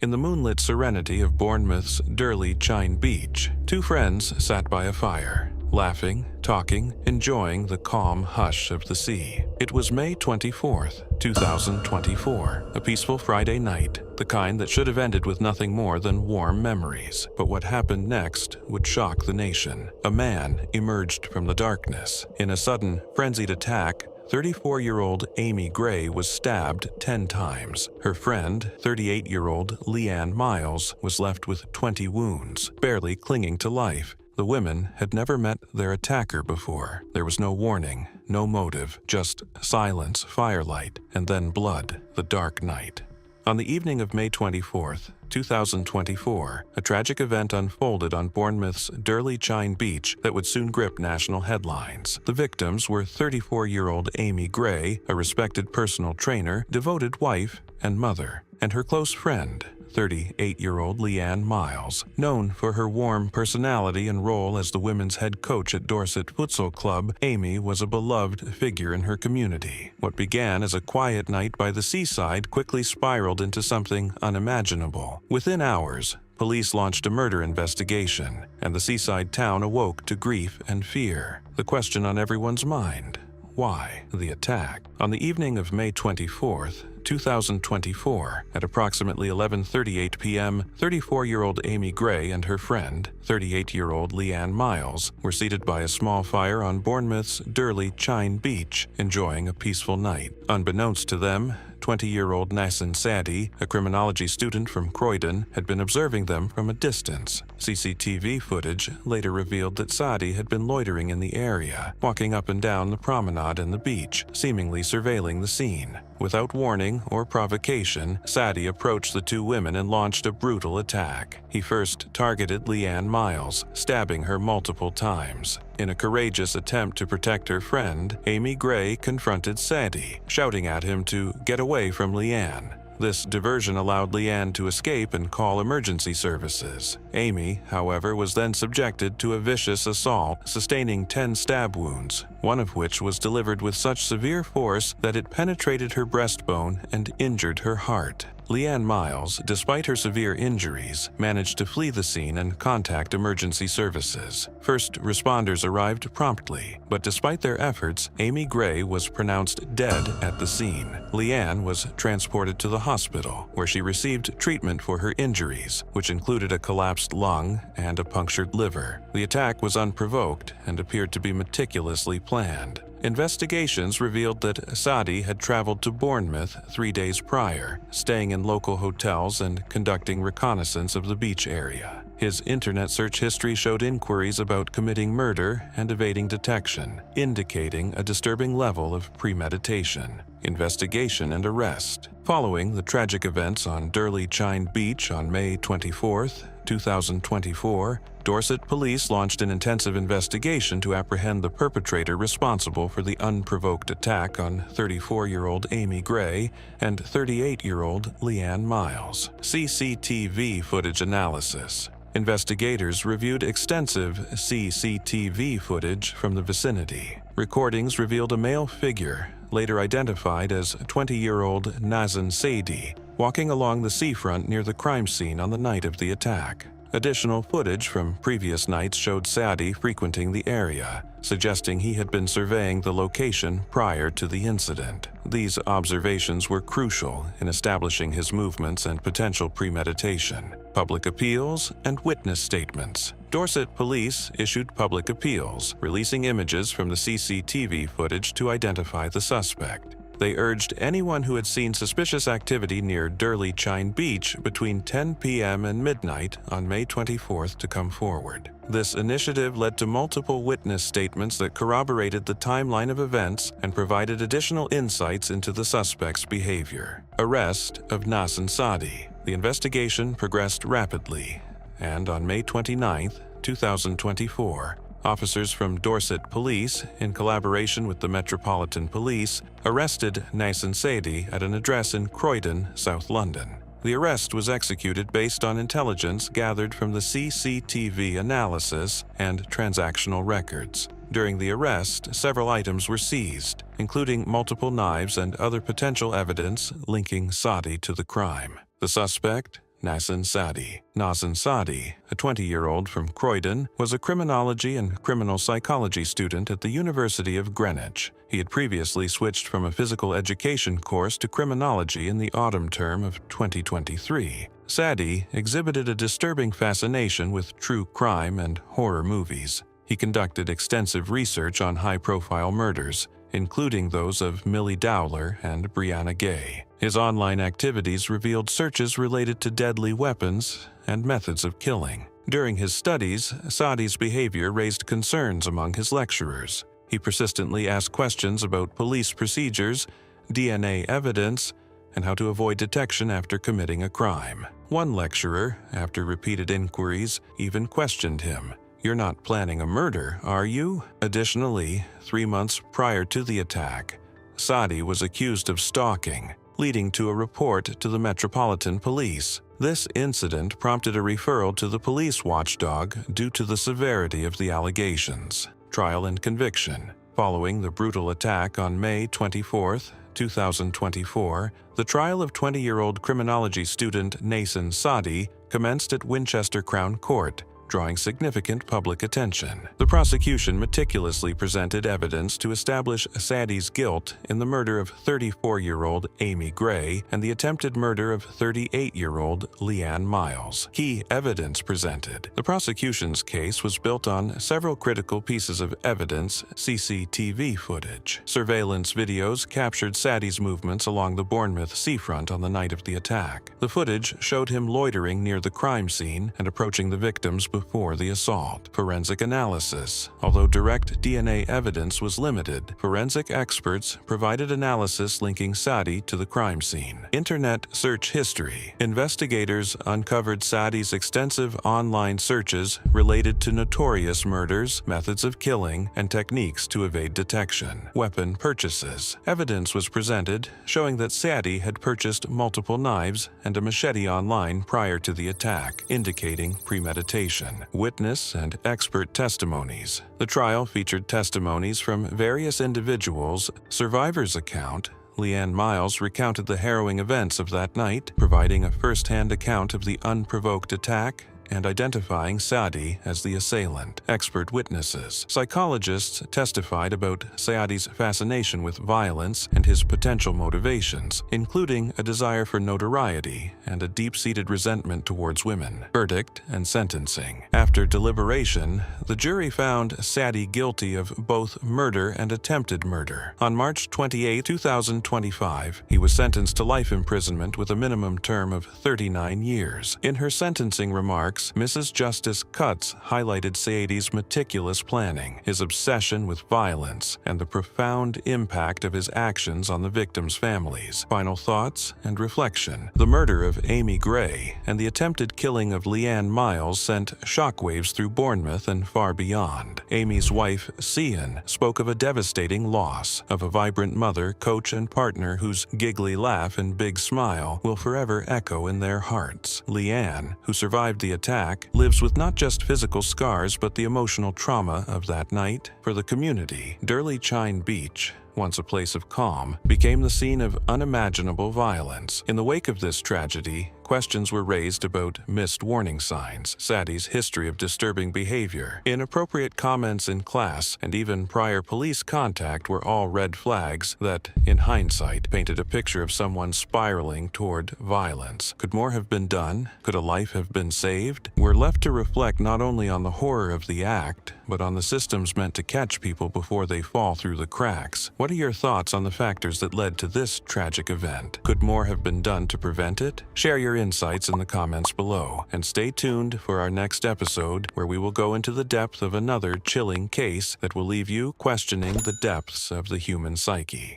In the moonlit serenity of Bournemouth's Durley, Chine beach, two friends sat by a fire, laughing, talking, enjoying the calm hush of the sea. It was May 24th, 2024, a peaceful Friday night, the kind that should have ended with nothing more than warm memories. But what happened next would shock the nation. A man emerged from the darkness. In a sudden, frenzied attack, 34-year-old Amie Gray was stabbed 10 times. Her friend, 38-year-old Leanne Miles, was left with 20 wounds, barely clinging to life. The women had never met their attacker before. There was no warning, no motive, just silence, firelight, and then blood, the dark night. On the evening of May 24th, 2024, a tragic event unfolded on Bournemouth's Durley Chine beach that would soon grip national headlines. The victims were 34-year-old Amie Gray, a respected personal trainer, devoted wife and mother, and her close friend, 38-year-old Leanne Miles. Known for her warm personality and role as the women's head coach at Dorset Futsal Club, Amie was a beloved figure in her community. What began as a quiet night by the seaside quickly spiraled into something unimaginable. Within hours, police launched a murder investigation, and the seaside town awoke to grief and fear. The question on everyone's mind: why the attack? On the evening of May 24th, 2024, at approximately 11:38 p.m., 34-year-old Amie Gray and her friend, 38-year-old Leanne Miles, were seated by a small fire on Bournemouth's Durley Chine beach, enjoying a peaceful night. Unbeknownst to them, 20-year-old Nasen Saadi, a criminology student from Croydon, had been observing them from a distance. CCTV footage later revealed that Saadi had been loitering in the area, walking up and down the promenade and the beach, seemingly surveilling the scene. Without warning or provocation, Saadi approached the two women and launched a brutal attack. He first targeted Leanne Miles, stabbing her multiple times. In a courageous attempt to protect her friend, Amie Gray confronted Saadi, shouting at him to get away from Leanne. This diversion allowed Leanne to escape and call emergency services. Amie, however, was then subjected to a vicious assault, sustaining 10 stab wounds, one of which was delivered with such severe force that it penetrated her breastbone and injured her heart. Leanne Miles, despite her severe injuries, managed to flee the scene and contact emergency services. First responders arrived promptly, but despite their efforts, Amie Gray was pronounced dead at the scene. Leanne was transported to the hospital, where she received treatment for her injuries, which included a collapsed lung and a punctured liver. The attack was unprovoked and appeared to be meticulously planned. Investigations revealed that Saadi had traveled to Bournemouth 3 days prior, staying in local hotels and conducting reconnaissance of the beach area. His internet search history showed inquiries about committing murder and evading detection, indicating a disturbing level of premeditation. Investigation and arrest. Following the tragic events on Durley Chine Beach on May 24th, 2024, Dorset police launched an intensive investigation to apprehend the perpetrator responsible for the unprovoked attack on 34-year-old Amie Gray and 38-year-old Leanne Miles. CCTV footage analysis. Investigators reviewed extensive CCTV footage from the vicinity. Recordings revealed a male figure, later identified as 20-year-old Nasen Saadi, walking along the seafront near the crime scene on the night of the attack. Additional footage from previous nights showed Saadi frequenting the area, suggesting he had been surveying the location prior to the incident. These observations were crucial in establishing his movements and potential premeditation. Public appeals and witness statements. Dorset police issued public appeals, releasing images from the CCTV footage to identify the suspect. They urged anyone who had seen suspicious activity near Durley Chine Beach between 10 p.m. and midnight on May 24th to come forward. This initiative led to multiple witness statements that corroborated the timeline of events and provided additional insights into the suspect's behavior. Arrest of Nasen Saadi. The investigation progressed rapidly, and on May 29th, 2024, officers from Dorset Police, in collaboration with the Metropolitan Police, arrested Nasen Saadi at an address in Croydon, South London. The arrest was executed based on intelligence gathered from the CCTV analysis and transactional records. During the arrest, several items were seized, including multiple knives and other potential evidence linking Saadi to the crime. The suspect, Nasen Saadi. Nasen Saadi, a 20-year-old from Croydon, was a criminology and criminal psychology student at the University of Greenwich. He had previously switched from a physical education course to criminology in the autumn term of 2023. Saadi exhibited a disturbing fascination with true crime and horror movies. He conducted extensive research on high-profile murders, including those of Millie Dowler and Brianna Gay. His online activities revealed searches related to deadly weapons and methods of killing. During his studies, Saadi's behavior raised concerns among his lecturers. He persistently asked questions about police procedures, DNA evidence, and how to avoid detection after committing a crime. One lecturer, after repeated inquiries, even questioned him. "You're not planning a murder, are you?" Additionally, 3 months prior to the attack, Saadi was accused of stalking, leading to a report to the Metropolitan Police. This incident prompted a referral to the police watchdog due to the severity of the allegations. Trial and conviction. Following the brutal attack on May 24, 2024, the trial of 20-year-old criminology student Nasen Saadi commenced at Winchester Crown Court, drawing significant public attention. The prosecution meticulously presented evidence to establish Saadi's guilt in the murder of 34-year-old Amie Gray and the attempted murder of 38-year-old Leanne Miles. Key evidence presented. The prosecution's case was built on several critical pieces of evidence: CCTV footage. Surveillance videos captured Saadi's movements along the Bournemouth seafront on the night of the attack. The footage showed him loitering near the crime scene and approaching the victims before the assault. Forensic analysis. Although direct DNA evidence was limited, forensic experts provided analysis linking Saadi to the crime scene. Internet search history. Investigators uncovered Saadi's extensive online searches related to notorious murders, methods of killing, and techniques to evade detection. Weapon purchases. Evidence was presented showing that Saadi had purchased multiple knives and a machete online prior to the attack, indicating premeditation. Witness and expert testimonies. The trial featured testimonies from various individuals. Survivor's account. Leanne Miles recounted the harrowing events of that night, providing a first-hand account of the unprovoked attack and identifying Saadi as the assailant. Expert witnesses. Psychologists testified about Saadi's fascination with violence and his potential motivations, including a desire for notoriety and a deep-seated resentment towards women. Verdict and sentencing. After deliberation, the jury found Saadi guilty of both murder and attempted murder. On March 28, 2025, he was sentenced to life imprisonment with a minimum term of 39 years. In her sentencing remarks, Mrs. Justice Cutts highlighted Saadi's meticulous planning, his obsession with violence, and the profound impact of his actions on the victims' families. Final thoughts and reflection. The murder of Amie Gray and the attempted killing of Leanne Miles sent shockwaves through Bournemouth and far beyond. Amie's wife, Chine, spoke of a devastating loss, of a vibrant mother, coach, and partner whose giggly laugh and big smile will forever echo in their hearts. Leanne, who survived the attack, lives with not just physical scars but the emotional trauma of that night. For the community, Durley Chine Beach, once a place of calm, became the scene of unimaginable violence. In the wake of this tragedy, questions were raised about missed warning signs, Saadi's history of disturbing behavior, inappropriate comments in class, and even prior police contact were all red flags that, in hindsight, painted a picture of someone spiraling toward violence. Could more have been done? Could a life have been saved? We're left to reflect not only on the horror of the act, but on the systems meant to catch people before they fall through the cracks. What are your thoughts on the factors that led to this tragic event? Could more have been done to prevent it? Share your insights in the comments below, and stay tuned for our next episode where we will go into the depth of another chilling case that will leave you questioning the depths of the human psyche.